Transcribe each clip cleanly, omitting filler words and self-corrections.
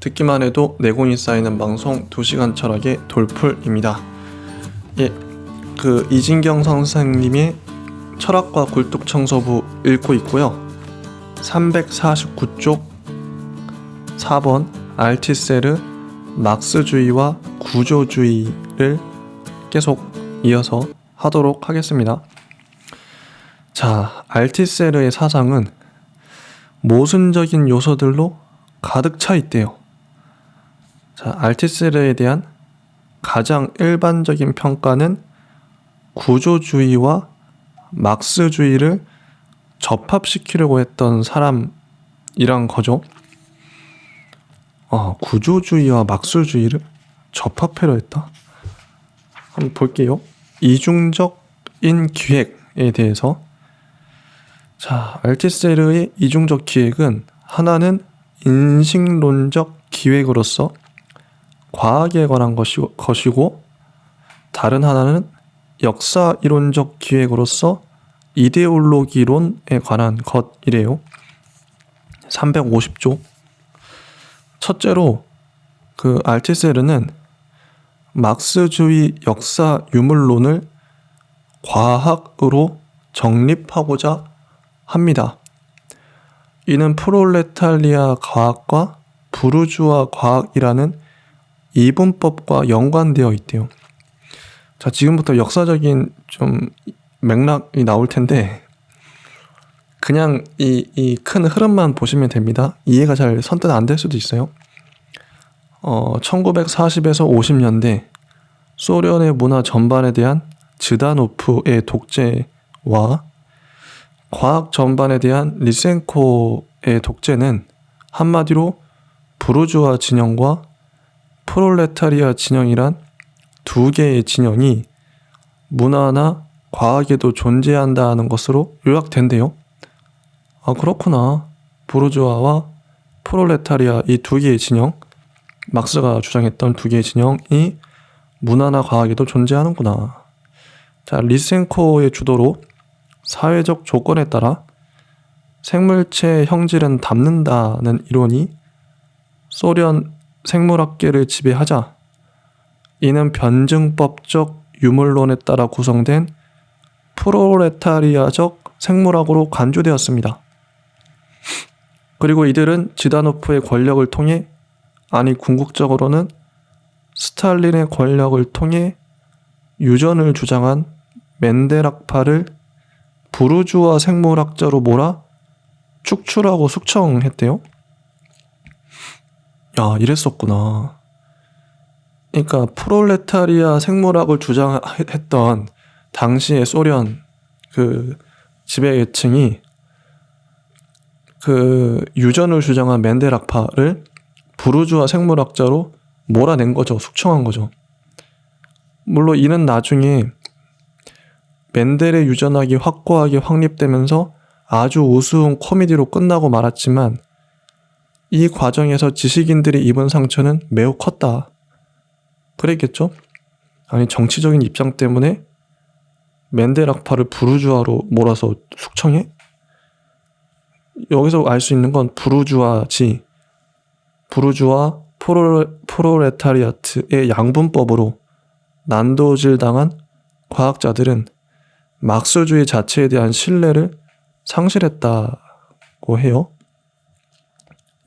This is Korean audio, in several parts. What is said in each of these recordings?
듣기만 해도 내공이 쌓이는 방송 2시간 철학의 돌풀입니다. 이진경 선생님의 철학과 굴뚝청소부 읽고 있고요. 349쪽 4번 알티세르 막스주의와 구조주의를 계속 이어서 하도록 하겠습니다. 자, 알티세르의 사상은 모순적인 요소들로 가득 차 있대요. 자, 알티세르에 대한 가장 일반적인 평가는 구조주의와 막스주의를 접합시키려고 했던 사람이란 거죠. 구조주의와 막스주의를 접합하려 했다. 한번 볼게요. 이중적인 기획에 대해서. 자, 알티세르의 이중적 기획은 하나는 인식론적 기획으로서 과학에 관한 것이고 다른 하나는 역사 이론적 기획으로서 이데올로기론에 관한 것이래요. 350조. 첫째로 알티세르는 막스주의 역사 유물론을 과학으로 정립하고자 합니다. 이는 프롤레타리아 과학과 부르주아 과학이라는 이분법과 연관되어 있대요. 자, 지금부터 역사적인 좀 맥락이 나올 텐데 그냥 이 큰 흐름만 보시면 됩니다. 이해가 잘 선뜻 안 될 수도 있어요. 1940에서 50년대 소련의 문화 전반에 대한 즈다노프의 독재와 과학 전반에 대한 리센코의 독재는 한마디로 부르주아 진영과 프롤레타리아 진영이란 두 개의 진영이 문화나 과학에도 존재한다는 것으로 요약된대요. 아, 그렇구나. 부르주아와 프롤레타리아 이 두 개의 진영, 막스가 주장했던 두 개의 진영이 문화나 과학에도 존재하는구나. 자, 리센코의 주도로 사회적 조건에 따라 생물체 형질은 닮는다는 이론이 소련 생물학계를 지배하자 이는 변증법적 유물론에 따라 구성된 프롤레타리아적 생물학으로 간주되었습니다. 그리고 이들은 지다노프의 권력을 통해, 아니 궁극적으로는 스탈린의 권력을 통해 유전을 주장한 멘데락파를 부르주아 생물학자로 몰아 축출하고 숙청했대요. 야, 이랬었구나. 그러니까 프롤레타리아 생물학을 주장했던 당시의 소련 지배계층이 유전을 주장한 멘데락파를 부르주아 생물학자로 몰아낸 거죠. 숙청한 거죠. 물론 이는 나중에 멘델의 유전학이 확고하게 확립되면서 아주 우스운 코미디로 끝나고 말았지만 이 과정에서 지식인들이 입은 상처는 매우 컸다. 그랬겠죠? 아니, 정치적인 입장 때문에 멘데락파를 부르주아로 몰아서 숙청해? 여기서 알 수 있는 건 부르주아 프롤레타리아트의 양분법으로 난도질당한 과학자들은 막스주의 자체에 대한 신뢰를 상실했다고 해요.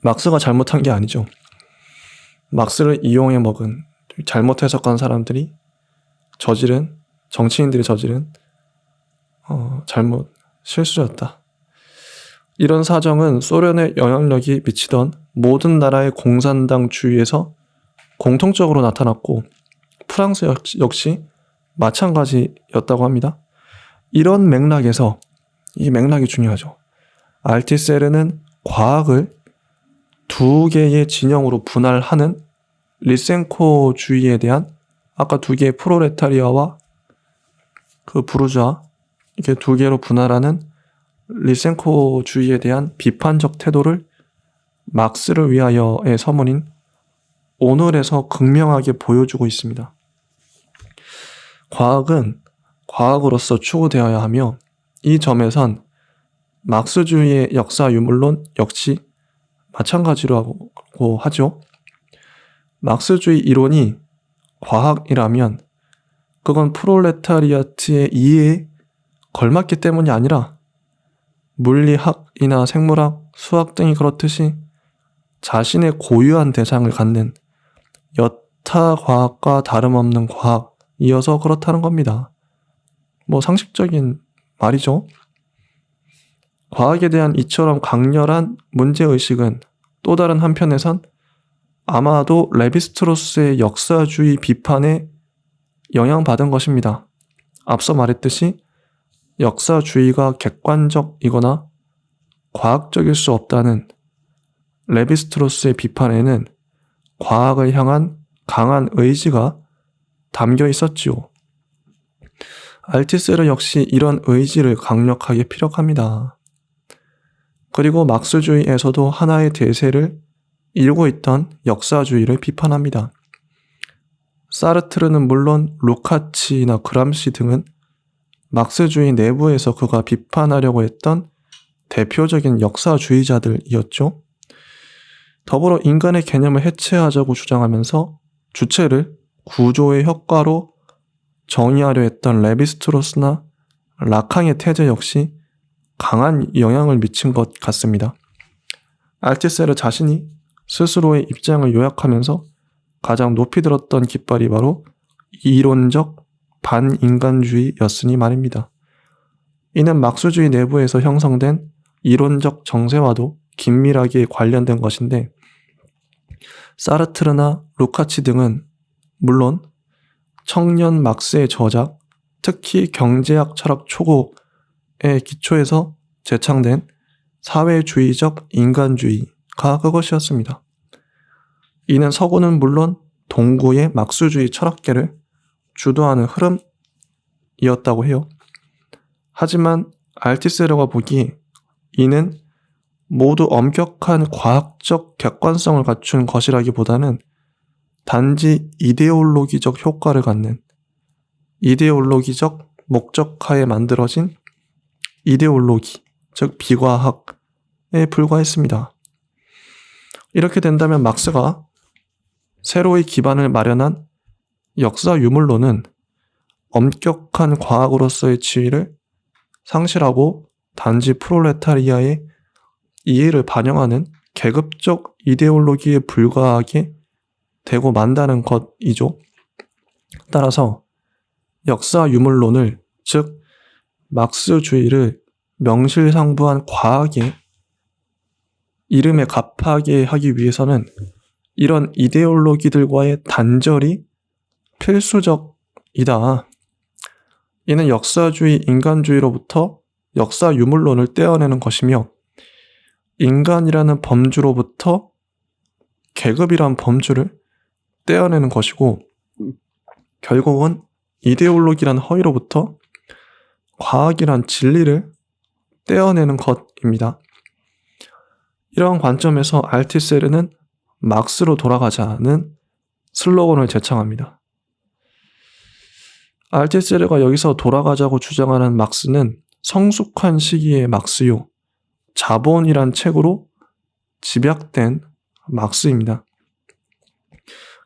막스가 잘못한 게 아니죠. 막스를 이용해 먹은, 잘못 해석한 사람들이 정치인들이 저지른 잘못, 실수였다. 이런 사정은 소련의 영향력이 미치던 모든 나라의 공산당 주위에서 공통적으로 나타났고 프랑스 역시 마찬가지였다고 합니다. 이런 맥락에서, 이 맥락이 중요하죠. 알티세르는 과학을 두 개의 진영으로 분할하는 리센코주의에 대한 아까 두 개의 프롤레타리아와 부르주아 이렇게 두 개로 분할하는 리센코주의에 대한 비판적 태도를 막스를 위하여의 서문인 오늘에서 극명하게 보여주고 있습니다. 과학은 과학으로서 추구되어야 하며 이 점에선 막스주의의 역사 유물론 역시 마찬가지라고 하죠. 막스주의 이론이 과학이라면 그건 프롤레타리아트의 이해에 걸맞기 때문이 아니라 물리학이나 생물학, 수학 등이 그렇듯이 자신의 고유한 대상을 갖는 여타 과학과 다름없는 과학이어서 그렇다는 겁니다. 뭐 상식적인 말이죠. 과학에 대한 이처럼 강렬한 문제의식은 또 다른 한편에선 아마도 레비스트로스의 역사주의 비판에 영향받은 것입니다. 앞서 말했듯이 역사주의가 객관적이거나 과학적일 수 없다는 레비스트로스의 비판에는 과학을 향한 강한 의지가 담겨 있었지요. 알티세르 역시 이런 의지를 강력하게 피력합니다. 그리고 막스주의에서도 하나의 대세를 이루고 있던 역사주의를 비판합니다. 사르트르는 물론 루카치나 그람시 등은 막스주의 내부에서 그가 비판하려고 했던 대표적인 역사주의자들이었죠. 더불어 인간의 개념을 해체하자고 주장하면서 주체를 구조의 효과로 정의하려 했던 레비스트로스나 라캉의 태제 역시 강한 영향을 미친 것 같습니다. 알티세르 자신이 스스로의 입장을 요약하면서 가장 높이 들었던 깃발이 바로 이론적 반인간주의였으니 말입니다. 이는 막스주의 내부에서 형성된 이론적 정세와도 긴밀하게 관련된 것인데 사르트르나 루카치 등은 물론 청년 막스의 저작, 특히 경제학 철학 초고의 기초에서 제창된 사회주의적 인간주의가 그것이었습니다. 이는 서구는 물론 동구의 막스주의 철학계를 주도하는 흐름이었다고 해요. 하지만 알티세르가 보기에 이는 모두 엄격한 과학적 객관성을 갖춘 것이라기보다는 단지 이데올로기적 효과를 갖는 이데올로기적 목적하에 만들어진 이데올로기, 즉 비과학에 불과했습니다. 이렇게 된다면 막스가 새로의 기반을 마련한 역사 유물론은 엄격한 과학으로서의 지위를 상실하고 단지 프롤레타리아의 이해를 반영하는 계급적 이데올로기에 불과하게 되고 만다는 것이죠. 따라서 역사 유물론을, 즉 막스주의를 명실상부한 과학의 이름에 값하게 하기 위해서는 이런 이데올로기들과의 단절이 필수적이다. 이는 역사주의, 인간주의로부터 역사 유물론을 떼어내는 것이며 인간이라는 범주로부터 계급이란 범주를 떼어내는 것이고 결국은 이데올로기란 허위로부터 과학이란 진리를 떼어내는 것입니다. 이러한 관점에서 알티세르는 막스로 돌아가자는 슬로건을 제창합니다. 알티세르가 여기서 돌아가자고 주장하는 막스는 성숙한 시기의 막스요, 자본이란 책으로 집약된 막스입니다.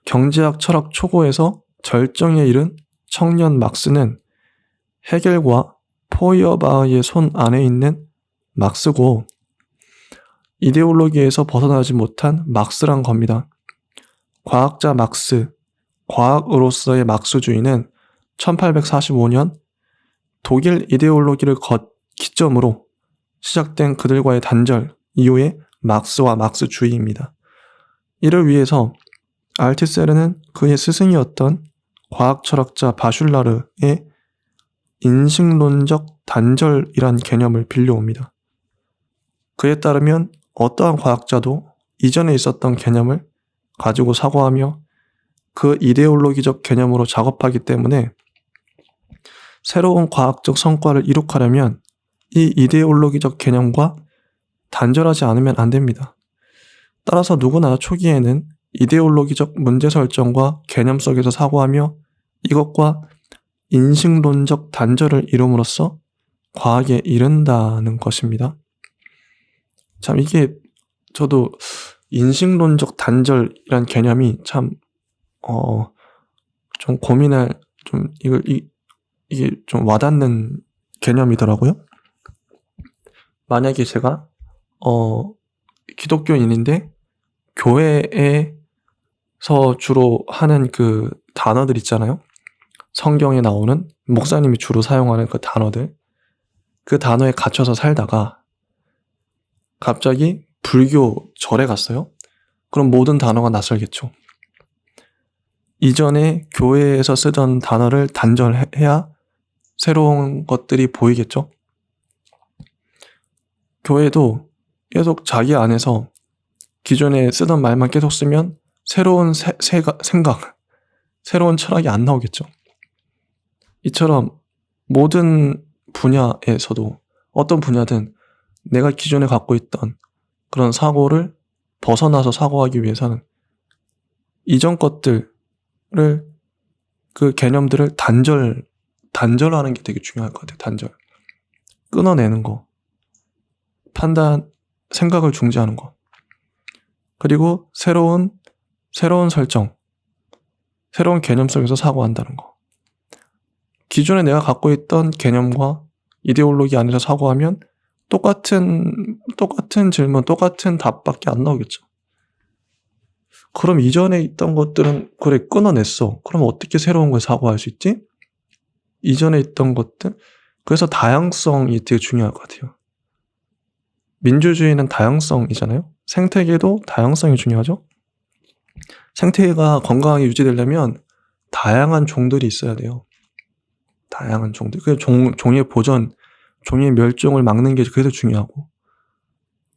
경제학 철학 초고에서 절정에 이른 청년 막스는 헤겔과 포이어바흐의 손 안에 있는 막스고 이데올로기에서 벗어나지 못한 막스란 겁니다. 과학자 막스, 과학으로서의 막스주의는 1845년 독일 이데올로기를 기점으로 시작된 그들과의 단절 이후의 막스와 막스주의입니다. 이를 위해서 알티세르는 그의 스승이었던 과학철학자 바슐라르의 인식론적 단절이란 개념을 빌려옵니다. 그에 따르면 어떠한 과학자도 이전에 있었던 개념을 가지고 사고하며 그 이데올로기적 개념으로 작업하기 때문에 새로운 과학적 성과를 이룩하려면 이 이데올로기적 개념과 단절하지 않으면 안 됩니다. 따라서 누구나 초기에는 이데올로기적 문제 설정과 개념 속에서 사고하며 이것과 인식론적 단절을 이룸으로써 과학에 이른다는 것입니다. 참 이게 저도 인식론적 단절이란 개념이 참 좀 고민할 좀 이게 좀 와닿는 개념이더라고요. 만약에 제가 기독교인인데 교회에서 주로 하는 그 단어들 있잖아요. 성경에 나오는 목사님이 주로 사용하는 그 단어들, 그 단어에 갇혀서 살다가 갑자기 불교 절에 갔어요. 그럼 모든 단어가 낯설겠죠. 이전에 교회에서 쓰던 단어를 단절해야 새로운 것들이 보이겠죠. 교회도 계속 자기 안에서 기존에 쓰던 말만 계속 쓰면 새로운 생각, 새로운 철학이 안 나오겠죠. 이처럼 모든 분야에서도 어떤 분야든 내가 기존에 갖고 있던 그런 사고를 벗어나서 사고하기 위해서는 이전 것들을 그 개념들을 단절하는 게 되게 중요할 것 같아요. 단절. 끊어내는 거. 판단, 생각을 중지하는 거. 그리고 새로운 설정, 새로운 개념 속에서 사고한다는 거. 기존에 내가 갖고 있던 개념과 이데올로기 안에서 사고하면 똑같은 질문, 똑같은 답밖에 안 나오겠죠. 그럼 이전에 있던 것들은 그래 끊어냈어. 그럼 어떻게 새로운 걸 사고할 수 있지? 이전에 있던 것들. 그래서 다양성이 되게 중요할 것 같아요. 민주주의는 다양성이잖아요. 생태계도 다양성이 중요하죠. 생태계가 건강하게 유지되려면 다양한 종들이 있어야 돼요. 다양한 종들. 그 종의 보전, 종의 멸종을 막는 게 그래서 중요하고,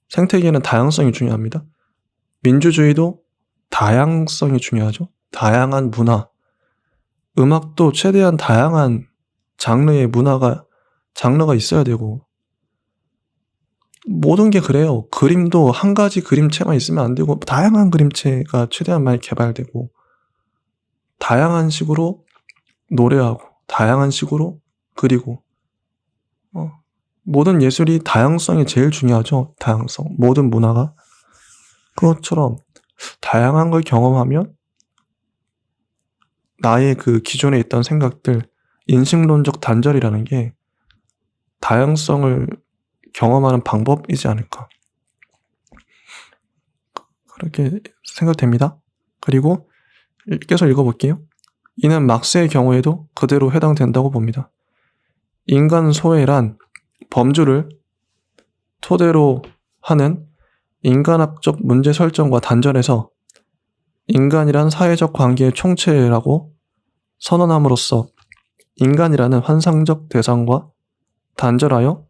생태계는 다양성이 중요합니다. 민주주의도 다양성이 중요하죠. 다양한 문화, 음악도 최대한 다양한 장르의 장르가 있어야 되고, 모든 게 그래요. 그림도 한 가지 그림체만 있으면 안 되고 다양한 그림체가 최대한 많이 개발되고, 다양한 식으로 노래하고 다양한 식으로 그리고 모든 예술이 다양성이 제일 중요하죠. 다양성. 모든 문화가. 그것처럼 다양한 걸 경험하면 나의 그 기존에 있던 생각들, 인식론적 단절이라는 게 다양성을 경험하는 방법이지 않을까. 그렇게 생각됩니다. 그리고 계속 읽어볼게요. 이는 막스의 경우에도 그대로 해당된다고 봅니다. 인간 소외란 범주를 토대로 하는 인간학적 문제 설정과 단절에서 인간이란 사회적 관계의 총체라고 선언함으로써 인간이라는 환상적 대상과 단절하여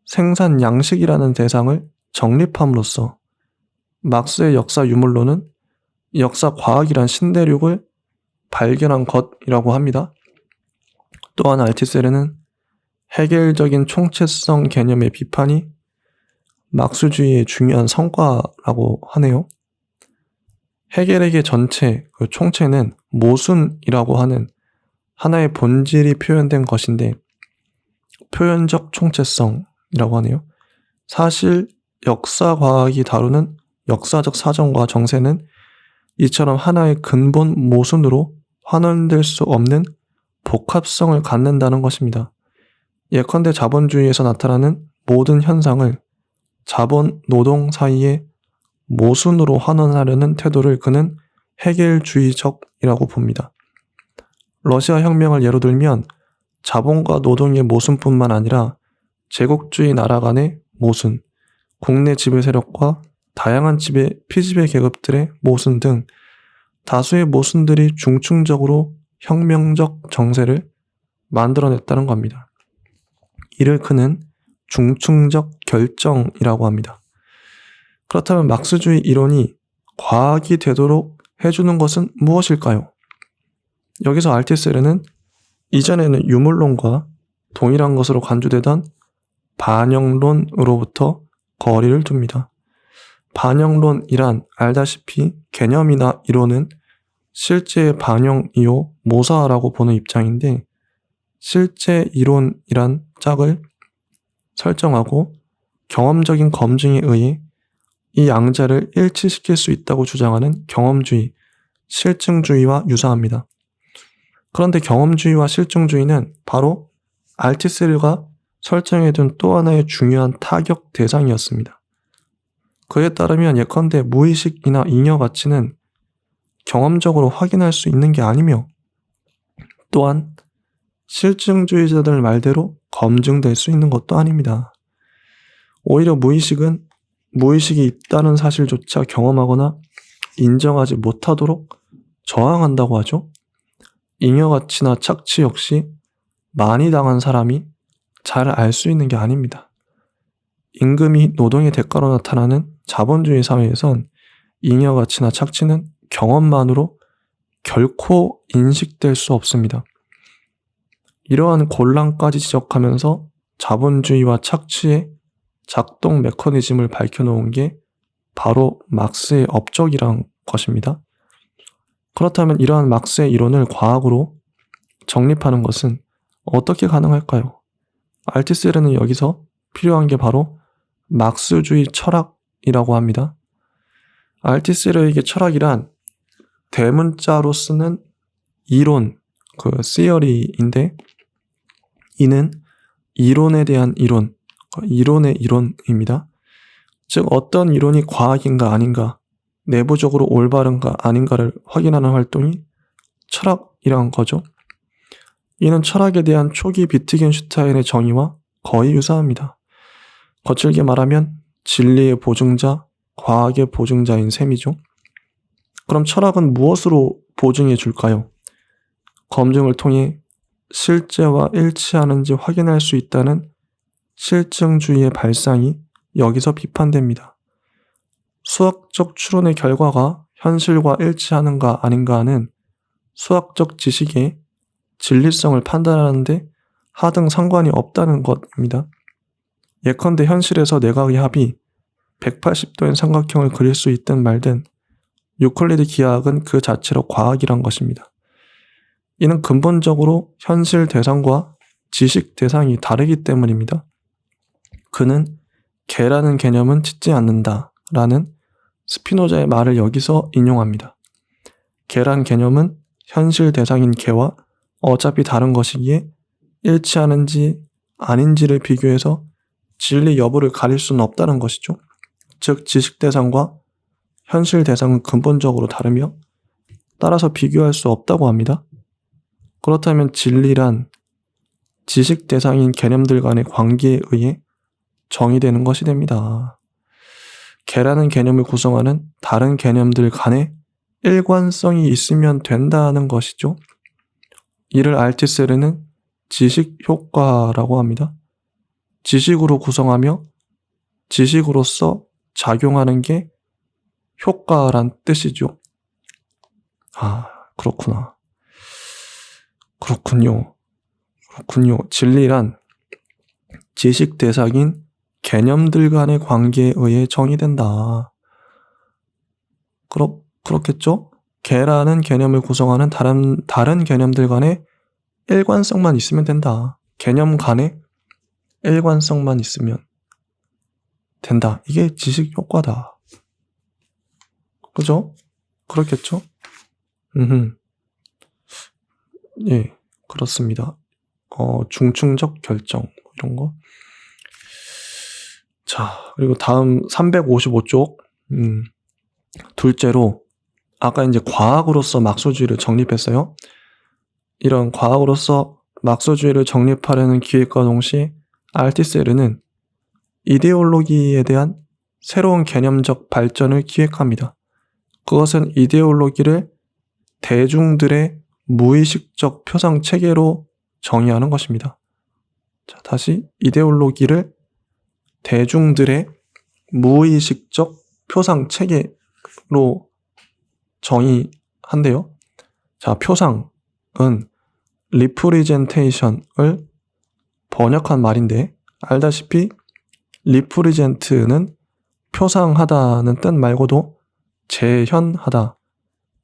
생산 양식이라는 대상을 정립함으로써 막스의 역사 유물론은 역사 과학이란 신대륙을 발견한 것이라고 합니다. 또한 알티세르는 해겔적인 총체성 개념의 비판이 막스주의의 중요한 성과라고 하네요. 해겔에게 전체, 그 총체는 모순이라고 하는 하나의 본질이 표현된 것인데 표현적 총체성이라고 하네요. 사실 역사과학이 다루는 역사적 사정과 정세는 이처럼 하나의 근본 모순으로 환원될 수 없는 복합성을 갖는다는 것입니다. 예컨대 자본주의에서 나타나는 모든 현상을 자본, 노동 사이의 모순으로 환원하려는 태도를 그는 해겔주의적이라고 봅니다. 러시아 혁명을 예로 들면 자본과 노동의 모순뿐만 아니라 제국주의 나라 간의 모순, 국내 지배 세력과 다양한 피지배 계급들의 모순 등 다수의 모순들이 중층적으로 혁명적 정세를 만들어냈다는 겁니다. 이를 그는 중층적 결정이라고 합니다. 그렇다면 막스주의 이론이 과학이 되도록 해주는 것은 무엇일까요? 여기서 알티세르는 이전에는 유물론과 동일한 것으로 간주되던 반영론으로부터 거리를 둡니다. 반영론이란 알다시피 개념이나 이론은 실제의 반영이요 모사라고 보는 입장인데, 실제 이론이란 짝을 설정하고 경험적인 검증에 의해 이 양자를 일치시킬 수 있다고 주장하는 경험주의, 실증주의와 유사합니다. 그런데 경험주의와 실증주의는 바로 알티셀과 설정해둔 또 하나의 중요한 타격 대상이었습니다. 그에 따르면 예컨대 무의식이나 잉여 가치는 경험적으로 확인할 수 있는 게 아니며 또한 실증주의자들 말대로 검증될 수 있는 것도 아닙니다. 오히려 무의식이 있다는 사실조차 경험하거나 인정하지 못하도록 저항한다고 하죠. 잉여가치나 착취 역시 많이 당한 사람이 잘 알 수 있는 게 아닙니다. 임금이 노동의 대가로 나타나는 자본주의 사회에선 잉여가치나 착취는 경험만으로 결코 인식될 수 없습니다. 이러한 곤란까지 지적하면서 자본주의와 착취의 작동 메커니즘을 밝혀놓은 게 바로 막스의 업적이란 것입니다. 그렇다면 이러한 막스의 이론을 과학으로 정립하는 것은 어떻게 가능할까요? 알티세르는 여기서 필요한 게 바로 막스주의 철학이라고 합니다. 알티세르에게 철학이란 대문자로 쓰는 이론, theory인데 이는 이론에 대한 이론, 이론의 이론입니다. 즉 어떤 이론이 과학인가 아닌가, 내부적으로 올바른가 아닌가를 확인하는 활동이 철학이란 거죠. 이는 철학에 대한 초기 비트겐슈타인의 정의와 거의 유사합니다. 거칠게 말하면 진리의 보증자, 과학의 보증자인 셈이죠. 그럼 철학은 무엇으로 보증해 줄까요? 검증을 통해 실제와 일치하는지 확인할 수 있다는 실증주의의 발상이 여기서 비판됩니다. 수학적 추론의 결과가 현실과 일치하는가 아닌가는 수학적 지식의 진리성을 판단하는데 하등 상관이 없다는 것입니다. 예컨대 현실에서 내각의 합이 180도인 삼각형을 그릴 수 있든 말든 유클리드 기하학은 그 자체로 과학이란 것입니다. 이는 근본적으로 현실 대상과 지식 대상이 다르기 때문입니다. 그는 개라는 개념은 짓지 않는다 라는 스피노자의 말을 여기서 인용합니다. 개란 개념은 현실 대상인 개와 어차피 다른 것이기에 일치하는지 아닌지를 비교해서 진리 여부를 가릴 수는 없다는 것이죠. 즉 지식 대상과 현실 대상은 근본적으로 다르며 따라서 비교할 수 없다고 합니다. 그렇다면 진리란 지식 대상인 개념들 간의 관계에 의해 정의되는 것이 됩니다. 개라는 개념을 구성하는 다른 개념들 간에 일관성이 있으면 된다는 것이죠. 이를 알티세르는 지식 효과라고 합니다. 지식으로 구성하며 지식으로서 작용하는 게 효과란 뜻이죠. 그렇구나. 그렇군요. 진리란 지식 대상인 개념들 간의 관계에 의해 정의된다. 그렇겠죠? 개라는 개념을 구성하는 다른 개념들 간의 일관성만 있으면 된다. 개념 간의 일관성만 있으면 된다. 이게 지식 효과다. 그죠? 그렇겠죠? 예, 그렇습니다. 중층적 결정 이런 거. 자, 그리고 다음 355쪽 둘째로 아까 이제 과학으로서 막소주의를 정립했어요. 이런 과학으로서 막소주의를 정립하려는 기획과 동시에 알티세르는 이데올로기에 대한 새로운 개념적 발전을 기획합니다. 그것은 이데올로기를 대중들의 무의식적 표상 체계로 정의하는 것입니다. 자, 다시 이데올로기를 대중들의 무의식적 표상 체계로 정의한대요. 자, 표상은 리프리젠테이션을 번역한 말인데 알다시피 리프리젠트는 표상하다는 뜻 말고도 재현하다,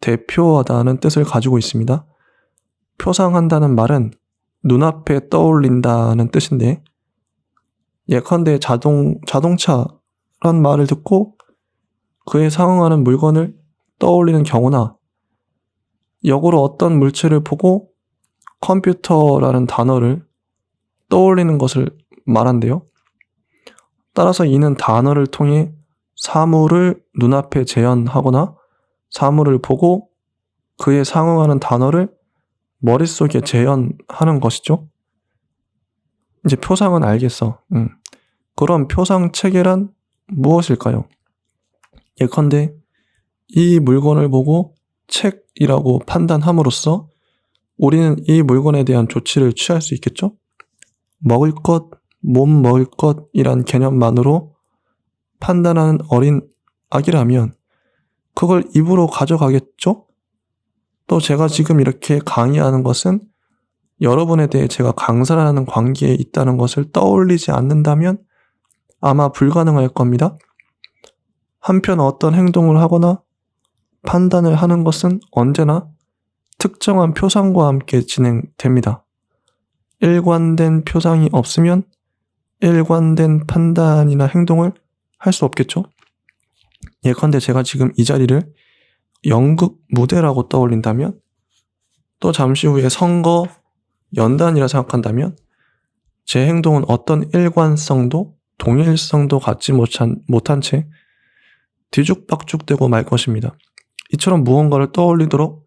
대표하다는 뜻을 가지고 있습니다. 표상한다는 말은 눈앞에 떠올린다는 뜻인데 예컨대 자동차란 말을 듣고 그에 상응하는 물건을 떠올리는 경우나 역으로 어떤 물체를 보고 컴퓨터라는 단어를 떠올리는 것을 말한대요. 따라서 이는 단어를 통해 사물을 눈앞에 재현하거나 사물을 보고 그에 상응하는 단어를 머릿속에 재현하는 것이죠. 이제 표상은 알겠어. 그럼 표상 체계란 무엇일까요? 예컨대 이 물건을 보고 책이라고 판단함으로써 우리는 이 물건에 대한 조치를 취할 수 있겠죠? 먹을 것, 못 먹을 것이란 개념만으로 판단하는 어린 아기라면 그걸 입으로 가져가겠죠? 또 제가 지금 이렇게 강의하는 것은 여러분에 대해 제가 강사라는 관계에 있다는 것을 떠올리지 않는다면 아마 불가능할 겁니다. 한편 어떤 행동을 하거나 판단을 하는 것은 언제나 특정한 표상과 함께 진행됩니다. 일관된 표상이 없으면 일관된 판단이나 행동을 할 수 없겠죠? 예컨대 제가 지금 이 자리를 연극 무대라고 떠올린다면, 또 잠시 후에 선거 연단이라 생각한다면 제 행동은 어떤 일관성도 동일성도 갖지 못한 채 뒤죽박죽되고 말 것입니다. 이처럼 무언가를 떠올리도록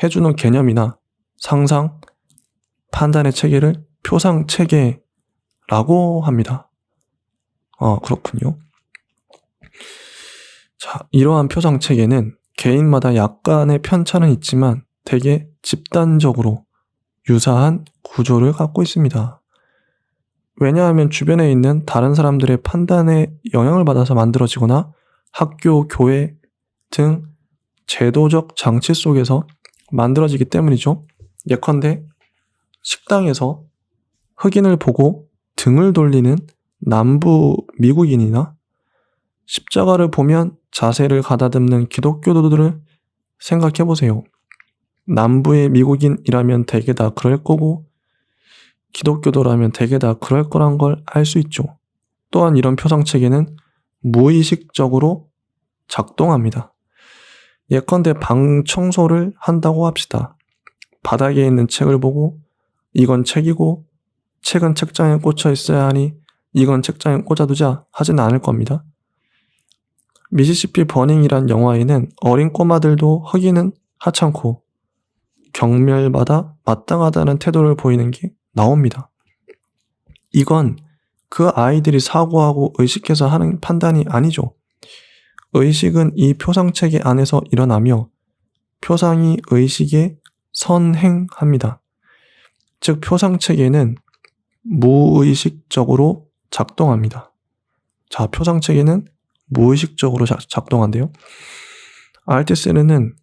해주는 개념이나 상상, 판단의 체계를 표상 체계라고 합니다. 그렇군요. 자, 이러한 표상 체계는 개인마다 약간의 편차는 있지만 대개 집단적으로 유사한 구조를 갖고 있습니다. 왜냐하면 주변에 있는 다른 사람들의 판단에 영향을 받아서 만들어지거나 학교, 교회 등 제도적 장치 속에서 만들어지기 때문이죠. 예컨대 식당에서 흑인을 보고 등을 돌리는 남부 미국인이나 십자가를 보면 자세를 가다듬는 기독교도들을 생각해보세요. 남부의 미국인이라면 대개 다 그럴 거고 기독교도라면 대개 다 그럴 거란 걸 알 수 있죠. 또한 이런 표상체계는 무의식적으로 작동합니다. 예컨대 방 청소를 한다고 합시다. 바닥에 있는 책을 보고 이건 책이고 책은 책장에 꽂혀 있어야 하니 이건 책장에 꽂아두자 하진 않을 겁니다. 미시시피 버닝이란 영화에는 어린 꼬마들도 흑인은 하찮고 경멸받아 마땅하다는 태도를 보이는 게 나옵니다. 이건 그 아이들이 사고하고 의식해서 하는 판단이 아니죠. 의식은 이 표상체계 안에서 일어나며 표상이 의식에 선행합니다. 즉 표상체계는 무의식적으로 작동합니다. 자, 표상체계는 무의식적으로 작동한대요. 알테세르는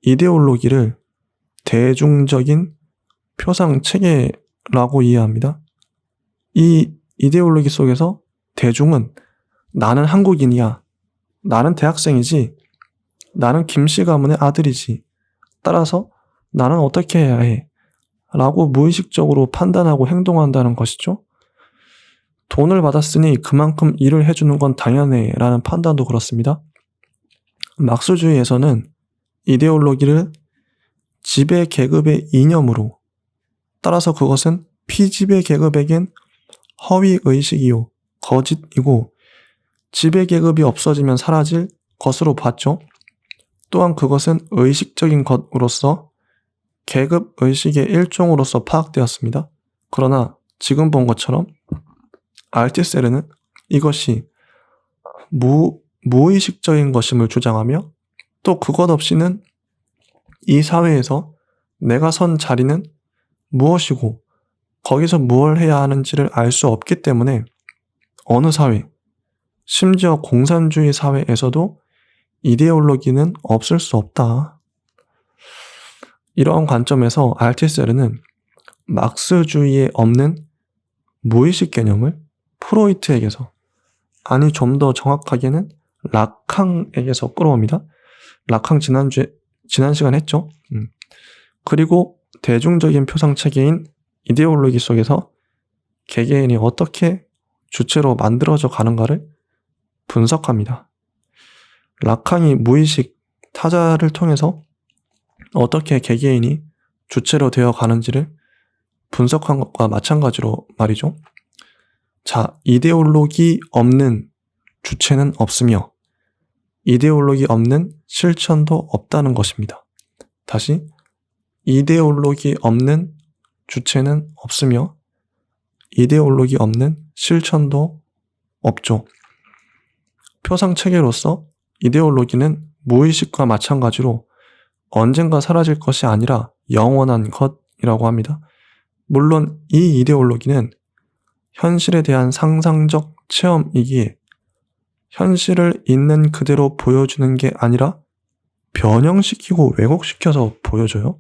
이데올로기를 대중적인 표상체계라고 이해합니다. 이 이데올로기 속에서 대중은 나는 한국인이야, 나는 대학생이지, 나는 김씨 가문의 아들이지, 따라서 나는 어떻게 해야 해 라고 무의식적으로 판단하고 행동한다는 것이죠. 돈을 받았으니 그만큼 일을 해주는 건 당연해 라는 판단도 그렇습니다. 막스주의에서는 이데올로기를 지배 계급의 이념으로, 따라서 그것은 피지배 계급에겐 허위의식이요 거짓이고 지배 계급이 없어지면 사라질 것으로 봤죠. 또한 그것은 의식적인 것으로서 계급 의식의 일종으로서 파악되었습니다. 그러나 지금 본 것처럼 알티세르는 이것이 무의식적인 것임을 주장하며 또 그것 없이는 이 사회에서 내가 선 자리는 무엇이고 거기서 무엇을 해야 하는지를 알 수 없기 때문에 어느 사회, 심지어 공산주의 사회에서도 이데올로기는 없을 수 없다. 이러한 관점에서 알티세르는 막스주의에 없는 무의식 개념을 프로이트에게서, 아니 좀 더 정확하게는 라캉에게서 끌어옵니다. 라캉 지난 시간 했죠. 그리고 대중적인 표상체계인 이데올로기 속에서 개개인이 어떻게 주체로 만들어져 가는가를 분석합니다. 라칸이 무의식 타자를 통해서 어떻게 개개인이 주체로 되어 가는지를 분석한 것과 마찬가지로 말이죠. 자, 이데올로기 없는 주체는 없으며 이데올로기 없는 실천도 없다는 것입니다. 다시, 이데올로기 없는 주체는 없으며 이데올로기 없는 실천도 없죠. 표상체계로서 이데올로기는 무의식과 마찬가지로 언젠가 사라질 것이 아니라 영원한 것이라고 합니다. 물론 이 이데올로기는 현실에 대한 상상적 체험이기에 현실을 있는 그대로 보여주는 게 아니라 변형시키고 왜곡시켜서 보여줘요.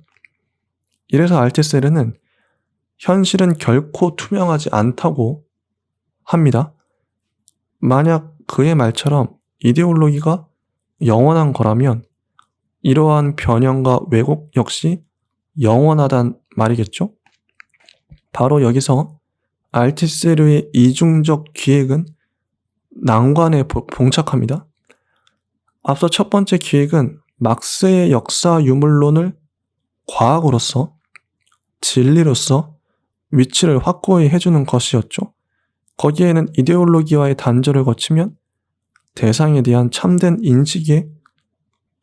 이래서 알티세르는 현실은 결코 투명하지 않다고 합니다. 만약 그의 말처럼 이데올로기가 영원한 거라면 이러한 변형과 왜곡 역시 영원하단 말이겠죠? 바로 여기서 알티세르의 이중적 기획은 난관에 봉착합니다. 앞서 첫 번째 기획은 막스의 역사 유물론을 과학으로서, 진리로서 위치를 확고히 해주는 것이었죠. 거기에는 이데올로기와의 단절을 거치면 대상에 대한 참된 인식에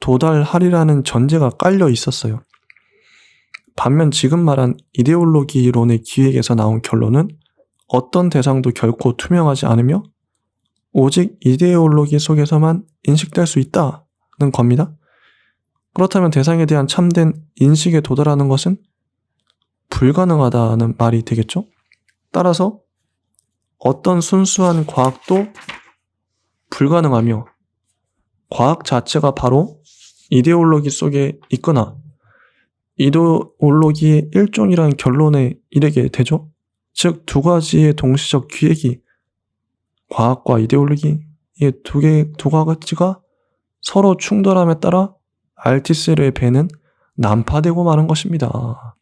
도달하리라는 전제가 깔려 있었어요. 반면 지금 말한 이데올로기론의 기획에서 나온 결론은 어떤 대상도 결코 투명하지 않으며 오직 이데올로기 속에서만 인식될 수 있다는 겁니다. 그렇다면 대상에 대한 참된 인식에 도달하는 것은 불가능하다는 말이 되겠죠? 따라서 어떤 순수한 과학도 불가능하며 과학 자체가 바로 이데올로기 속에 있거나 이데올로기의 일종이라는 결론에 이르게 되죠. 즉, 두 가지의 동시적 기획이 과학과 이데올로기의 두 가지가 서로 충돌함에 따라 알티세르의 배는 난파되고 마는 것입니다.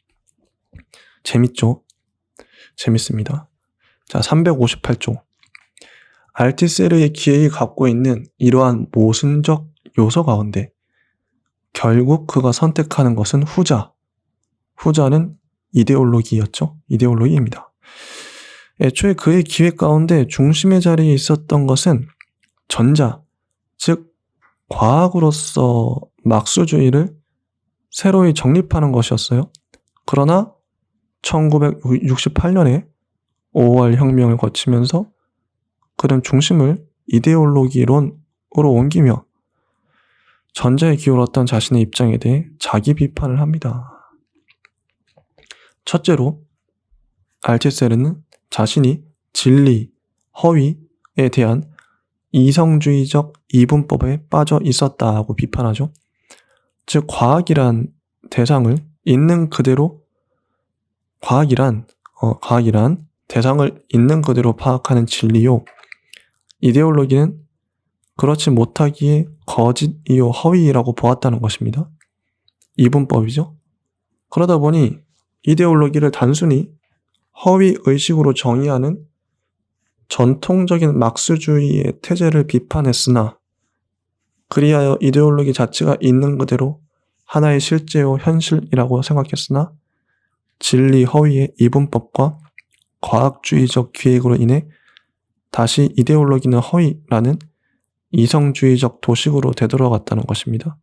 재밌죠? 재밌습니다. 자, 358조. 알티세르의 기획이 갖고 있는 이러한 모순적 요소 가운데 결국 그가 선택하는 것은 후자는 이데올로기였죠. 이데올로기입니다. 애초에 그의 기획 가운데 중심의 자리에 있었던 것은 전자, 즉 과학으로서 막수주의를 새로이 정립하는 것이었어요. 그러나 1968년에 5월 혁명을 거치면서 그는 중심을 이데올로기론으로 옮기며 전자에 기울었던 자신의 입장에 대해 자기 비판을 합니다. 첫째로 알티세르는 자신이 진리, 허위에 대한 이성주의적 이분법에 빠져 있었다고 비판하죠. 즉 과학이란 대상을 있는 그대로 과학이란 대상을 있는 그대로 파악하는 진리요, 이데올로기는 그렇지 못하기에 거짓이요 허위라고 보았다는 것입니다. 이분법이죠. 그러다 보니 이데올로기를 단순히 허위 의식으로 정의하는 전통적인 막스주의의 태제를 비판했으나 그리하여 이데올로기 자체가 있는 그대로 하나의 실제요 현실이라고 생각했으나 진리 허위의 이분법과 과학주의적 기획으로 인해 다시 이데올로기는 허위라는 이성주의적 도식으로 되돌아갔다는 것입니다.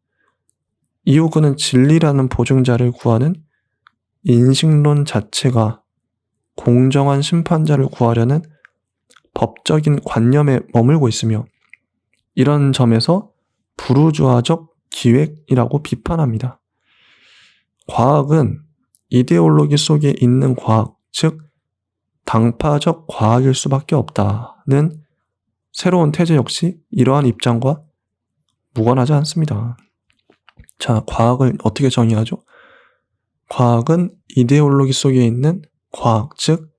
이후 그는 진리라는 보증자를 구하는 인식론 자체가 공정한 심판자를 구하려는 법적인 관념에 머물고 있으며 이런 점에서 부르주아적 기획이라고 비판합니다. 과학은 이데올로기 속에 있는 과학, 즉 당파적 과학일 수밖에 없다는 새로운 태제 역시 이러한 입장과 무관하지 않습니다. 자, 과학을 어떻게 정의하죠? 과학은 이데올로기 속에 있는 과학, 즉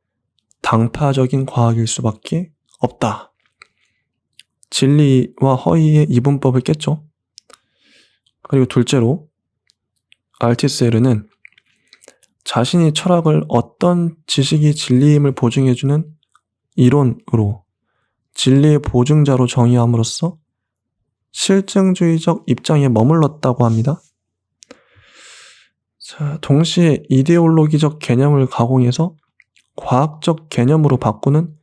당파적인 과학일 수밖에 없다. 진리와 허위의 이분법을 깼죠. 그리고 둘째로 알티세르는 자신이 철학을 어떤 지식이 진리임을 보증해주는 이론으로 진리의 보증자로 정의함으로써 실증주의적 입장에 머물렀다고 합니다. 자, 동시에 이데올로기적 개념을 가공해서 과학적 개념으로 바꾸는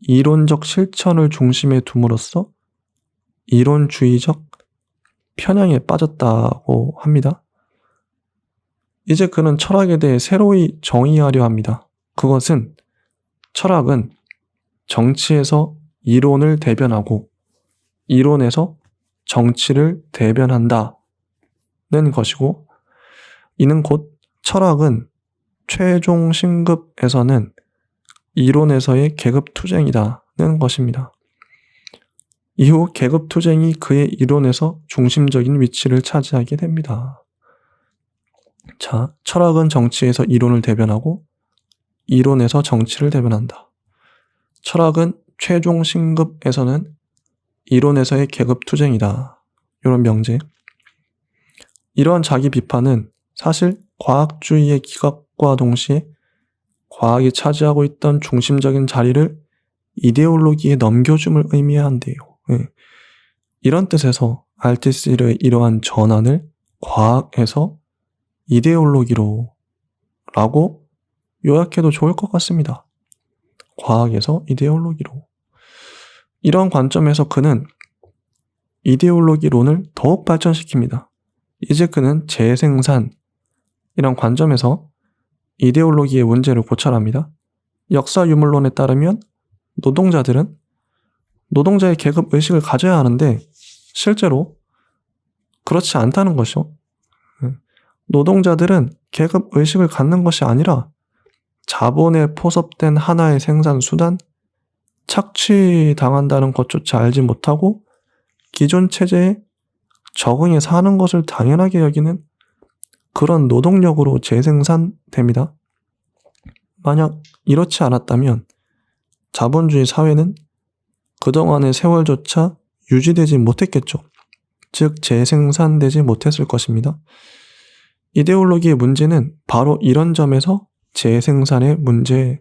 이론적 실천을 중심에 둠으로써 이론주의적 편향에 빠졌다고 합니다. 이제 그는 철학에 대해 새로이 정의하려 합니다. 그것은 철학은 정치에서 이론을 대변하고 이론에서 정치를 대변한다는 것이고, 이는 곧 철학은 최종 신급에서는 이론에서의 계급투쟁이라는 것입니다. 이후 계급투쟁이 그의 이론에서 중심적인 위치를 차지하게 됩니다. 자, 철학은 정치에서 이론을 대변하고 이론에서 정치를 대변한다. 철학은 최종 신급에서는 이론에서의 계급투쟁이다. 이런 명제. 이러한 자기 비판은 사실 과학주의의 기각과 동시에 과학이 차지하고 있던 중심적인 자리를 이데올로기에 넘겨줌을 의미한대요. 네. 이런 뜻에서 알티스르의 이러한 전환을 과학에서 이데올로기로 라고 요약해도 좋을 것 같습니다. 과학에서 이데올로기로. 이런 관점에서 그는 이데올로기론을 더욱 발전시킵니다. 이제 그는 재생산 이런 관점에서 이데올로기의 문제를 고찰합니다. 역사 유물론에 따르면 노동자들은 노동자의 계급 의식을 가져야 하는데 실제로 그렇지 않다는 것이죠. 노동자들은 계급 의식을 갖는 것이 아니라 자본에 포섭된 하나의 생산 수단, 착취당한다는 것조차 알지 못하고 기존 체제에 적응해 사는 것을 당연하게 여기는 그런 노동력으로 재생산됩니다. 만약 이렇지 않았다면 자본주의 사회는 그동안의 세월조차 유지되지 못했겠죠. 즉 재생산되지 못했을 것입니다. 이데올로기의 문제는 바로 이런 점에서 재생산의 문제라고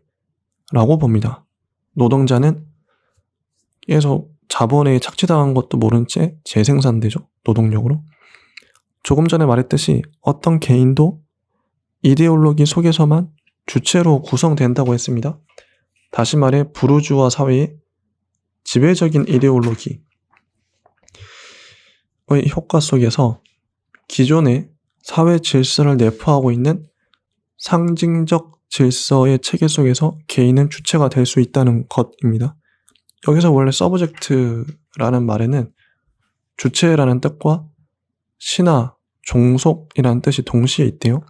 봅니다. 노동자는 계속 자본에 착취당한 것도 모른 채 재생산되죠. 노동력으로. 조금 전에 말했듯이 어떤 개인도 이데올로기 속에서만 주체로 구성된다고 했습니다. 다시 말해 부르주아 사회의 지배적인 이데올로기의 효과 속에서 기존의 사회 질서를 내포하고 있는 상징적 질서의 체계 속에서 개인은 주체가 될 수 있다는 것입니다. 여기서 원래 서브젝트라는 말에는 주체라는 뜻과 신하, 종속이라는 뜻이 동시에 있대요.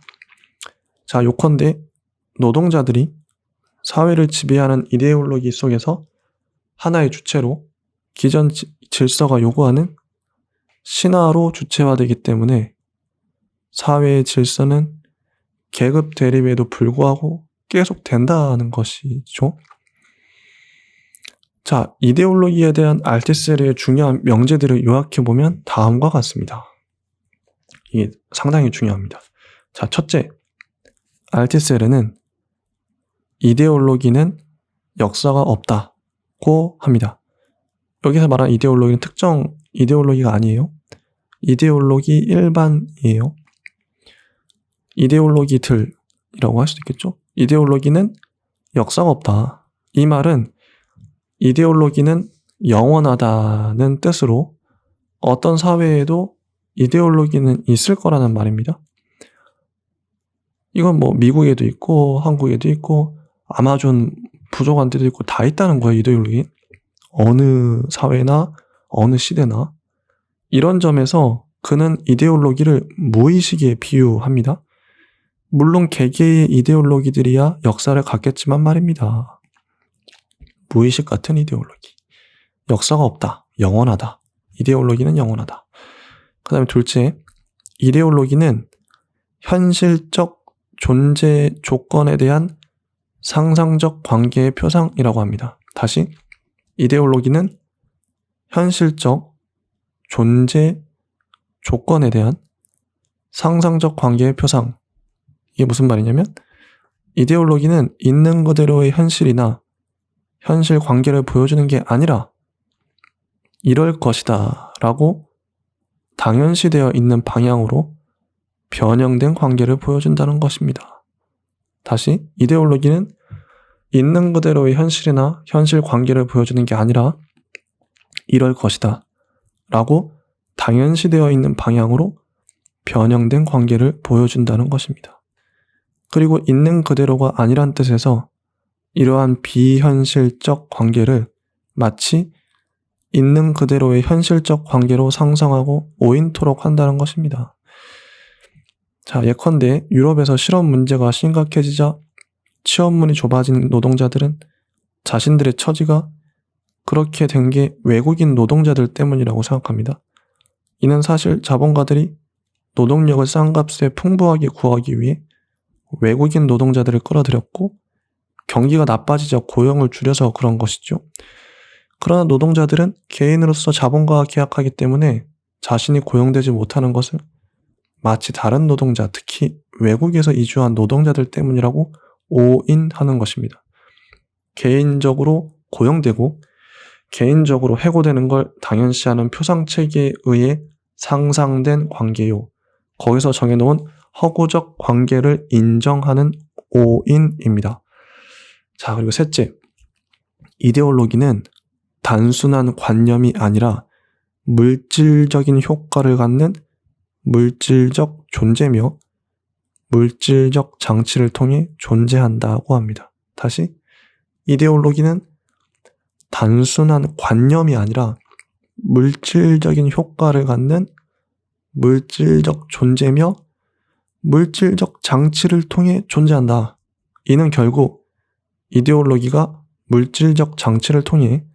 자, 요컨대 노동자들이 사회를 지배하는 이데올로기 속에서 하나의 주체로 기존 질서가 요구하는 신하로 주체화되기 때문에 사회의 질서는 계급 대립에도 불구하고 계속된다는 것이죠. 자, 이데올로기에 대한 알티세르의 중요한 명제들을 요약해보면 다음과 같습니다. 이게 상당히 중요합니다. 자, 첫째, 알티세르는 이데올로기는 역사가 없다고 합니다. 여기서 말하는 이데올로기는 특정 이데올로기가 아니에요. 이데올로기 일반이에요. 이데올로기들이라고 할 수도 있겠죠. 이데올로기는 역사가 없다. 이 말은 이데올로기는 영원하다는 뜻으로 어떤 사회에도 이데올로기는 있을 거라는 말입니다. 이건 뭐 미국에도 있고 한국에도 있고 아마존 부족한데도 있고 다 있다는 거예요. 이데올로기. 어느 사회나 어느 시대나. 이런 점에서 그는 이데올로기를 무의식에 비유합니다. 물론 개개의 이데올로기들이야 역사를 갖겠지만 말입니다. 무의식 같은 이데올로기. 역사가 없다. 영원하다. 이데올로기는 영원하다. 그 다음에 둘째, 이데올로기는 현실적 존재 조건에 대한 상상적 관계의 표상이라고 합니다. 다시, 이데올로기는 현실적 존재 조건에 대한 상상적 관계의 표상. 이게 무슨 말이냐면 이데올로기는 있는 그대로의 현실이나 현실 관계를 보여주는 게 아니라 이럴 것이다 라고 당연시되어 있는 방향으로 변형된 관계를 보여준다는 것입니다. 다시, 이데올로기는 있는 그대로의 현실이나 현실 관계를 보여주는 게 아니라 이럴 것이다 라고 당연시되어 있는 방향으로 변형된 관계를 보여준다는 것입니다. 그리고 있는 그대로가 아니란 뜻에서 이러한 비현실적 관계를 마치 있는 그대로의 현실적 관계로 상상하고 오인토록 한다는 것입니다. 자, 예컨대 유럽에서 실업 문제가 심각해지자 취업문이 좁아진 노동자들은 자신들의 처지가 그렇게 된 게 외국인 노동자들 때문이라고 생각합니다. 이는 사실 자본가들이 노동력을 싼 값에 풍부하게 구하기 위해 외국인 노동자들을 끌어들였고 경기가 나빠지자 고용을 줄여서 그런 것이죠. 그러나 노동자들은 개인으로서 자본가와 계약하기 때문에 자신이 고용되지 못하는 것을 마치 다른 노동자, 특히 외국에서 이주한 노동자들 때문이라고 오인하는 것입니다. 개인적으로 고용되고 개인적으로 해고되는 걸 당연시하는 표상체계에 의해 상상된 관계요. 거기서 정해놓은 허구적 관계를 인정하는 오인입니다. 자, 그리고 셋째, 이데올로기는 단순한 관념이 아니라 물질적인 효과를 갖는 물질적 존재며 물질적 장치를 통해 존재한다고 합니다. 다시, 이데올로기는 단순한 관념이 아니라 물질적인 효과를 갖는 물질적 존재며 물질적 장치를 통해 존재한다. 이는 결국 이데올로기가 물질적 장치를 통해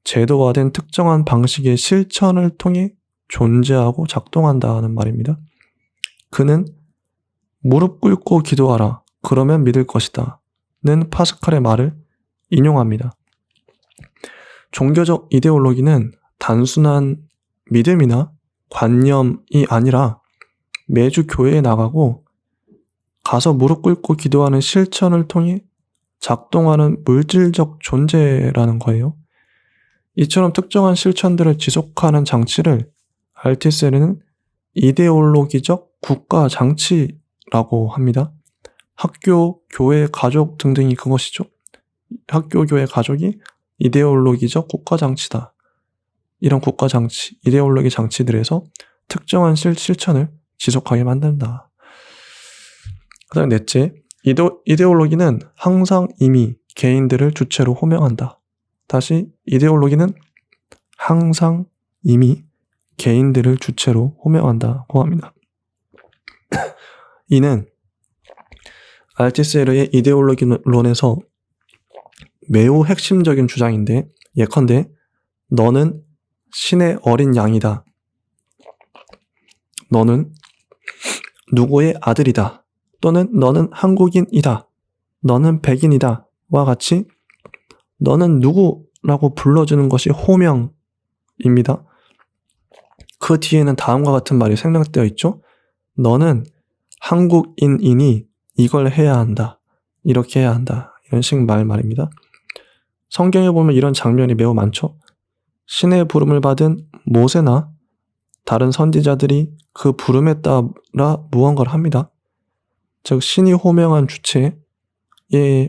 제도화된 특정한 방식의 실천을 통해 존재하고 작동한다는 말입니다. 그는 무릎 꿇고 기도하라. 그러면 믿을 것이다. 는 파스칼의 말을 인용합니다. 종교적 이데올로기는 단순한 믿음이나 관념이 아니라 매주 교회에 나가고 가서 무릎 꿇고 기도하는 실천을 통해 작동하는 물질적 존재라는 거예요. 이처럼 특정한 실천들을 지속하는 장치를 알티세르는 이데올로기적 국가 장치라고 합니다. 학교, 교회, 가족 등등이 그것이죠. 학교, 교회, 가족이 이데올로기적 국가 장치다. 이런 국가 장치, 이데올로기 장치들에서 특정한 실천을 지속하게 만든다. 그 다음 넷째, 이데올로기는 항상 이미 개인들을 주체로 호명한다. 다시, 이데올로기는 항상 이미 개인들을 주체로 호명한다고 합니다. 이는 알티세르의 이데올로기론에서 매우 핵심적인 주장인데, 예컨대 너는 신의 어린 양이다. 너는 누구의 아들이다. 또는 너는 한국인이다. 너는 백인이다. 와 같이 너는 누구라고 불러주는 것이 호명입니다. 그 뒤에는 다음과 같은 말이 생략되어 있죠. 너는 한국인이니 이걸 해야 한다. 이렇게 해야 한다. 이런 식 말입니다. 성경에 보면 이런 장면이 매우 많죠. 신의 부름을 받은 모세나 다른 선지자들이 그 부름에 따라 무언가를 합니다. 즉 신이 호명한 주체에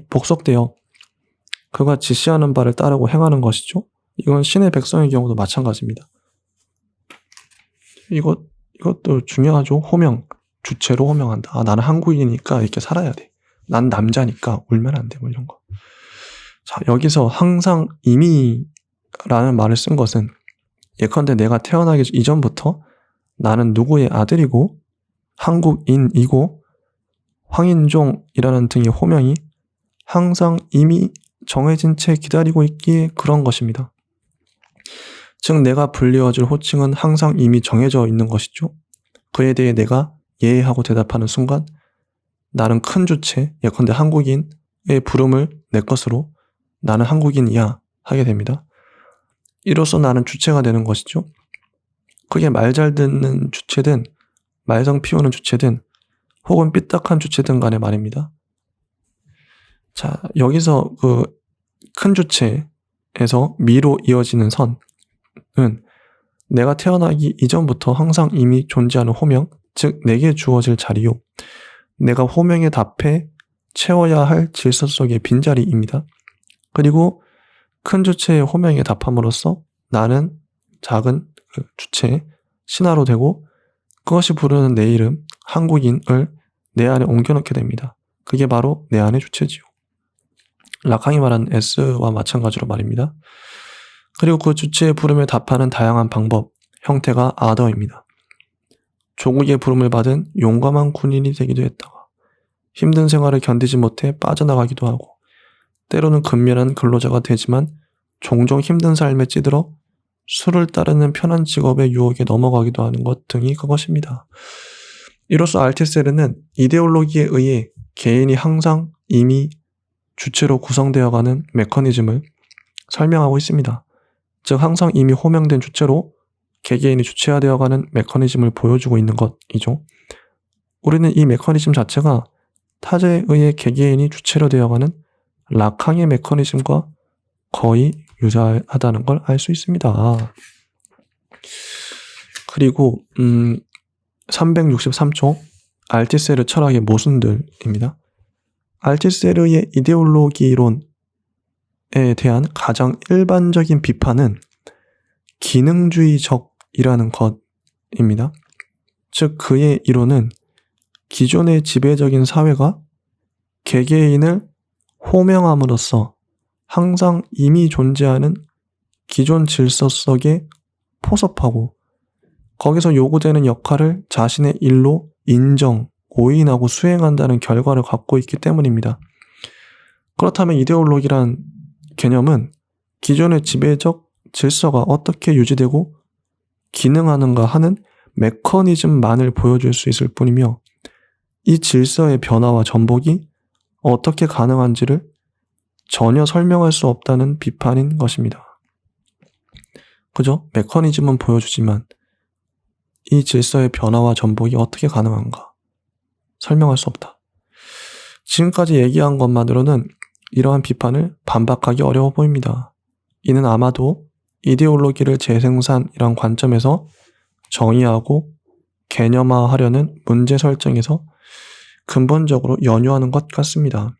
복속되어 그가 지시하는 바를 따르고 행하는 것이죠. 이건 신의 백성의 경우도 마찬가지입니다. 이것도 중요하죠. 호명, 주체로 호명한다. 아, 나는 한국인이니까 이렇게 살아야 돼. 난 남자니까 울면 안 돼. 뭐 이런 거. 자, 여기서 항상 이미라는 말을 쓴 것은 예컨대 내가 태어나기 이전부터 나는 누구의 아들이고 한국인이고 황인종이라는 등의 호명이 항상 이미 정해진 채 기다리고 있기에 그런 것입니다. 즉 내가 불리워줄 호칭은 항상 이미 정해져 있는 것이죠. 그에 대해 내가 예 하고 대답하는 순간 나는 큰 주체, 예컨대 한국인의 부름을 내 것으로 나는 한국인이야 하게 됩니다. 이로써 나는 주체가 되는 것이죠. 그게 말 잘 듣는 주체든 말썽 피우는 주체든 혹은 삐딱한 주체든 간의 말입니다. 자, 여기서 그 큰 주체에서 미로 이어지는 선은 내가 태어나기 이전부터 항상 이미 존재하는 호명, 즉 내게 주어질 자리요. 내가 호명에 답해 채워야 할 질서 속의 빈자리입니다. 그리고 큰 주체의 호명에 답함으로써 나는 작은 주체, 신하로 되고 그것이 부르는 내 이름, 한국인을 내 안에 옮겨놓게 됩니다. 그게 바로 내 안의 주체지요. 라캉이 말한 S와 마찬가지로 말입니다. 그리고 그 주체의 부름에 답하는 다양한 방법, 형태가 아더입니다. 조국의 부름을 받은 용감한 군인이 되기도 했다가 힘든 생활을 견디지 못해 빠져나가기도 하고 때로는 근면한 근로자가 되지만 종종 힘든 삶에 찌들어 수를 따르는 편한 직업의 유혹에 넘어가기도 하는 것 등이 그것입니다. 이로써 알티세르는 이데올로기에 의해 개인이 항상 이미 주체로 구성되어가는 메커니즘을 설명하고 있습니다. 즉 항상 이미 호명된 주체로 개개인이 주체화되어가는 메커니즘을 보여주고 있는 것이죠. 우리는 이 메커니즘 자체가 타자에 의해 개개인이 주체로 되어가는 라캉의 메커니즘과 거의 유사하다는 걸 알 수 있습니다. 그리고 363초 알티세르 철학의 모순들입니다. 알티세르의 이데올로기론에 대한 가장 일반적인 비판은 기능주의적이라는 것입니다. 즉 그의 이론은 기존의 지배적인 사회가 개개인을 호명함으로써 항상 이미 존재하는 기존 질서 속에 포섭하고 거기서 요구되는 역할을 자신의 일로 인정, 오인하고 수행한다는 결과를 갖고 있기 때문입니다. 그렇다면 이데올로기란 개념은 기존의 지배적 질서가 어떻게 유지되고 기능하는가 하는 메커니즘만을 보여줄 수 있을 뿐이며 이 질서의 변화와 전복이 어떻게 가능한지를 전혀 설명할 수 없다는 비판인 것입니다. 그죠? 메커니즘은 보여주지만 이 질서의 변화와 전복이 어떻게 가능한가? 설명할 수 없다. 지금까지 얘기한 것만으로는 이러한 비판을 반박하기 어려워 보입니다. 이는 아마도 이데올로기를 재생산이란 관점에서 정의하고 개념화하려는 문제 설정에서 근본적으로 연유하는 것 같습니다.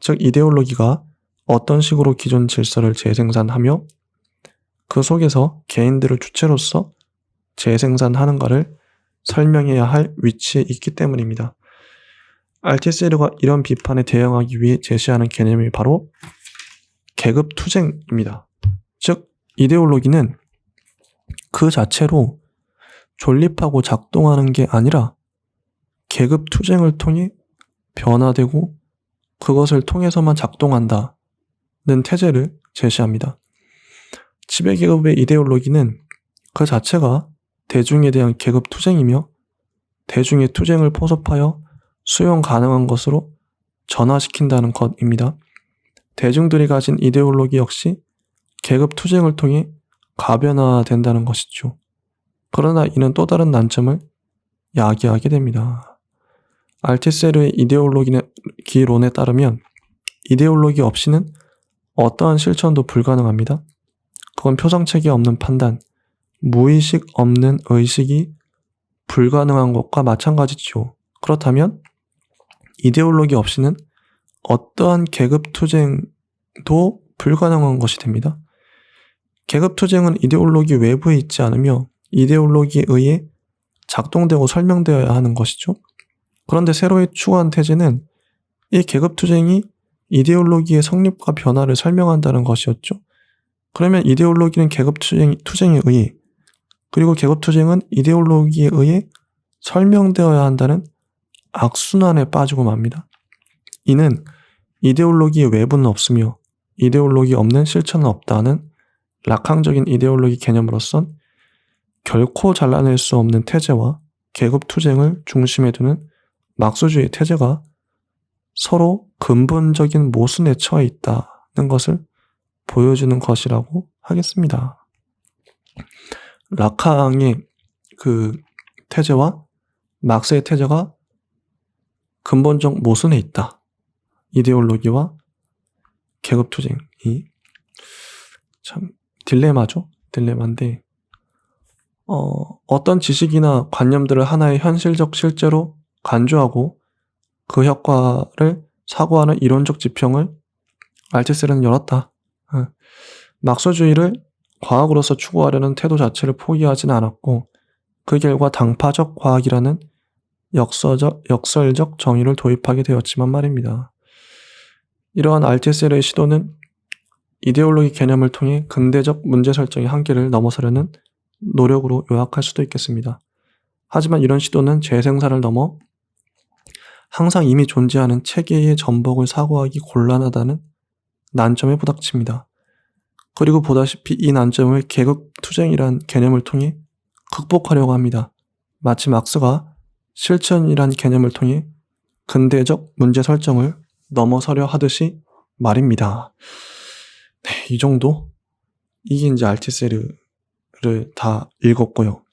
즉 이데올로기가 어떤 식으로 기존 질서를 재생산하며 그 속에서 개인들을 주체로서 재생산하는가를 설명해야 할 위치에 있기 때문입니다. 알티세르가 이런 비판에 대응하기 위해 제시하는 개념이 바로 계급투쟁입니다. 즉 이데올로기는 그 자체로 존립하고 작동하는 게 아니라 계급투쟁을 통해 변화되고 그것을 통해서만 작동한다는 태제를 제시합니다. 지배계급의 이데올로기는 그 자체가 대중에 대한 계급투쟁이며 대중의 투쟁을 포섭하여 수용 가능한 것으로 전환시킨다는 것입니다. 대중들이 가진 이데올로기 역시 계급투쟁을 통해 가변화된다는 것이죠. 그러나 이는 또 다른 난점을 야기하게 됩니다. 알티세르의 이데올로기론에 따르면 이데올로기 없이는 어떠한 실천도 불가능합니다. 그건 표상책이 없는 판단, 무의식 없는 의식이 불가능한 것과 마찬가지죠. 그렇다면 이데올로기 없이는 어떠한 계급투쟁도 불가능한 것이 됩니다. 계급투쟁은 이데올로기 외부에 있지 않으며 이데올로기에 의해 작동되고 설명되어야 하는 것이죠. 그런데 새로 추구한 태제는 이 계급투쟁이 이데올로기의 성립과 변화를 설명한다는 것이었죠. 그러면 이데올로기는 계급투쟁에 의해 그리고 계급투쟁은 이데올로기에 의해 설명되어야 한다는 악순환에 빠지고 맙니다. 이는 이데올로기의 외부는 없으며 이데올로기 없는 실천은 없다는 락항적인 이데올로기 개념으로선 결코 잘라낼 수 없는 태제와 계급투쟁을 중심에 두는 막수주의 태제가 서로 근본적인 모순에 처해 있다는 것을 보여주는 것이라고 하겠습니다. 락항의 그 태제와 막스의 태제가 근본적 모순에 있다. 이데올로기와 계급투쟁이 참 딜레마죠. 딜레마인데 어떤 지식이나 관념들을 하나의 현실적 실제로 간주하고 그 효과를 사고하는 이론적 지평을 알티셀은 열었다. 막소주의를 과학으로서 추구하려는 태도 자체를 포기하지는 않았고 그 결과 당파적 과학이라는 역설적 정의를 도입하게 되었지만 말입니다. 이러한 알티셀의 시도는 이데올로기 개념을 통해 근대적 문제 설정의 한계를 넘어서려는 노력으로 요약할 수도 있겠습니다. 하지만 이런 시도는 재생산을 넘어 항상 이미 존재하는 체계의 전복을 사고하기 곤란하다는 난점에 부닥칩니다. 그리고 보다시피 이 난점을 계급투쟁이란 개념을 통해 극복하려고 합니다. 마치 막스가 실천이란 개념을 통해 근대적 문제 설정을 넘어서려 하듯이 말입니다. 네, 이 정도? 이게 이제 알티세르를 다 읽었고요.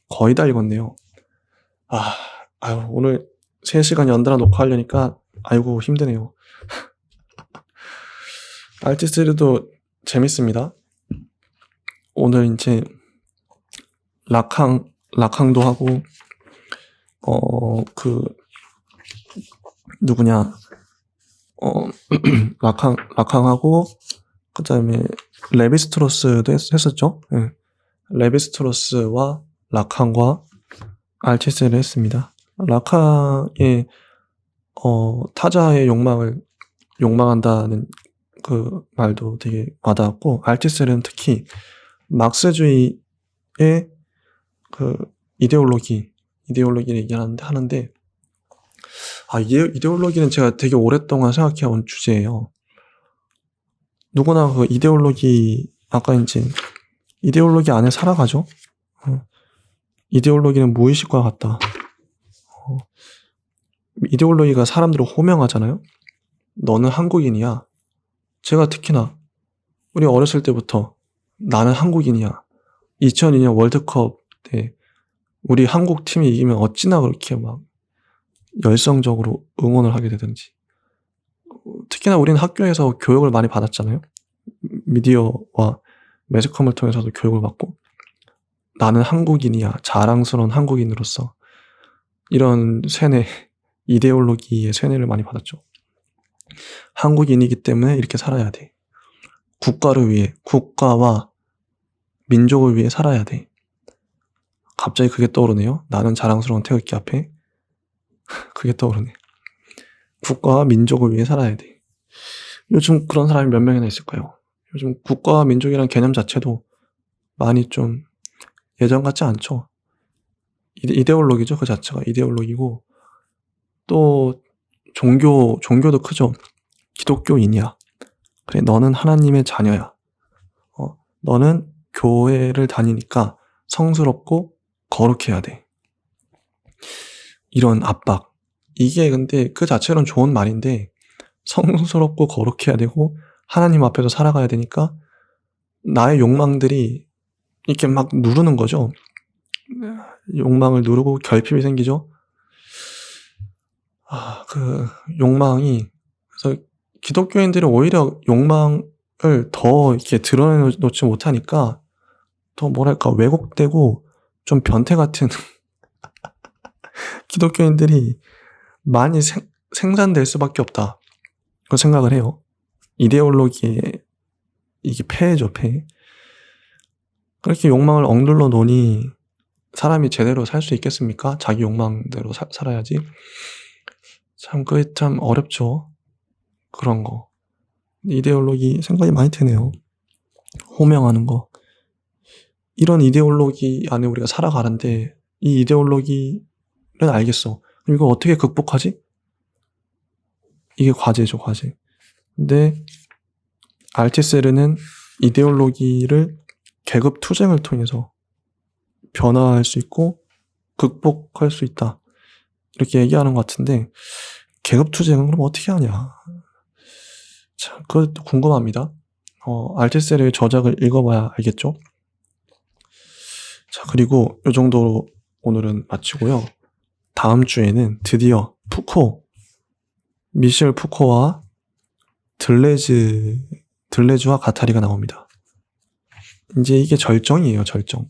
거의 다 읽었네요. 오늘 3시간 연달아 녹화하려니까 아이고 힘드네요. 알티세르도 재밌습니다. 오늘 이제 락항도 하고 락항하고 그 다음에 레비스트로스도 했었죠. 네. 레비스트로스와 락항과 알티셀을 했습니다. 락항의 타자의 욕망한다는 그 말도 되게 와닿았고, 알티셀은 특히 막스주의의 그 이데올로기를 얘기하는데, 이데올로기는 제가 되게 오랫동안 생각해온 주제예요. 누구나 그 이데올로기, 아까 이제 이데올로기 안에 살아가죠. 이데올로기는 무의식과 같다. 이데올로기가 사람들을 호명하잖아요. 너는 한국인이야. 제가 특히나 우리 어렸을 때부터 나는 한국인이야. 2002년 월드컵 때 우리 한국 팀이 이기면 어찌나 그렇게 막 열성적으로 응원을 하게 되든지. 특히나 우리는 학교에서 교육을 많이 받았잖아요. 미디어와 매스컴을 통해서도 교육을 받고 나는 한국인이야. 자랑스러운 한국인으로서 이런 세뇌, 이데올로기의 세뇌를 많이 받았죠. 한국인이기 때문에 이렇게 살아야 돼. 국가를 위해, 국가와 민족을 위해 살아야 돼. 갑자기 그게 떠오르네요. 나는 자랑스러운 태극기 앞에 그게 떠오르네. 국가와 민족을 위해 살아야 돼. 요즘 그런 사람이 몇 명이나 있을까요? 요즘 국가와 민족이라는 개념 자체도 많이 좀 예전 같지 않죠. 이데올로기죠. 그 자체가 이데올로기고, 또 종교도 크죠. 기독교인이야. 그래, 너는 하나님의 자녀야. 너는 교회를 다니니까 성스럽고 거룩해야 돼. 이런 압박. 이게 근데 그 자체로는 좋은 말인데, 성스럽고 거룩해야 되고 하나님 앞에서 살아가야 되니까 나의 욕망들이 이렇게 막 누르는 거죠. 욕망을 누르고 결핍이 생기죠. 그 욕망이, 그래서 기독교인들은 오히려 욕망을 더 이렇게 드러내놓지 못하니까 더 뭐랄까 왜곡되고 좀 변태 같은 기독교인들이 많이 생산될 수밖에 없다. 그 생각을 해요. 이데올로기의 이게 폐해죠, 폐해. 그렇게 욕망을 억눌러 놓으니 사람이 제대로 살 수 있겠습니까? 자기 욕망대로 살아야지. 참, 그게 참 어렵죠. 그런 거. 이데올로기 생각이 많이 드네요. 호명하는 거. 이런 이데올로기 안에 우리가 살아가는데 이 이데올로기는 알겠어. 그럼 이걸 어떻게 극복하지? 이게 과제죠, 과제. 근데 알티세르는 이데올로기를 계급 투쟁을 통해서 변화할 수 있고 극복할 수 있다. 이렇게 얘기하는 것 같은데, 계급 투쟁은 그럼 어떻게 하냐? 참, 그것도 궁금합니다. 알티세르의 저작을 읽어봐야 알겠죠? 자, 그리고 이 정도로 오늘은 마치고요. 다음 주에는 드디어 미셸 푸코와 들레즈와 가타리가 나옵니다. 이제 이게 절정이에요, 절정.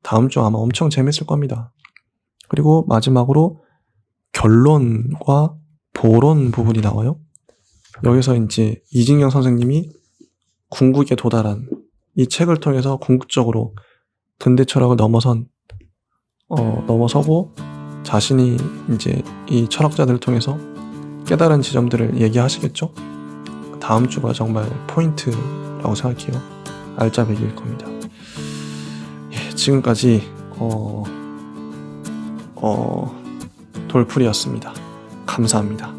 다음 주 아마 엄청 재밌을 겁니다. 그리고 마지막으로 결론과 보론 부분이 나와요. 여기서 이제 이진경 선생님이 궁극에 도달한 이 책을 통해서 궁극적으로 근대 철학을 넘어서고 자신이 이제 이 철학자들을 통해서 깨달은 지점들을 얘기하시겠죠. 다음 주가 정말 포인트라고 생각해요. 알짜배기일 겁니다. 예, 지금까지 돌풀이였습니다. 감사합니다.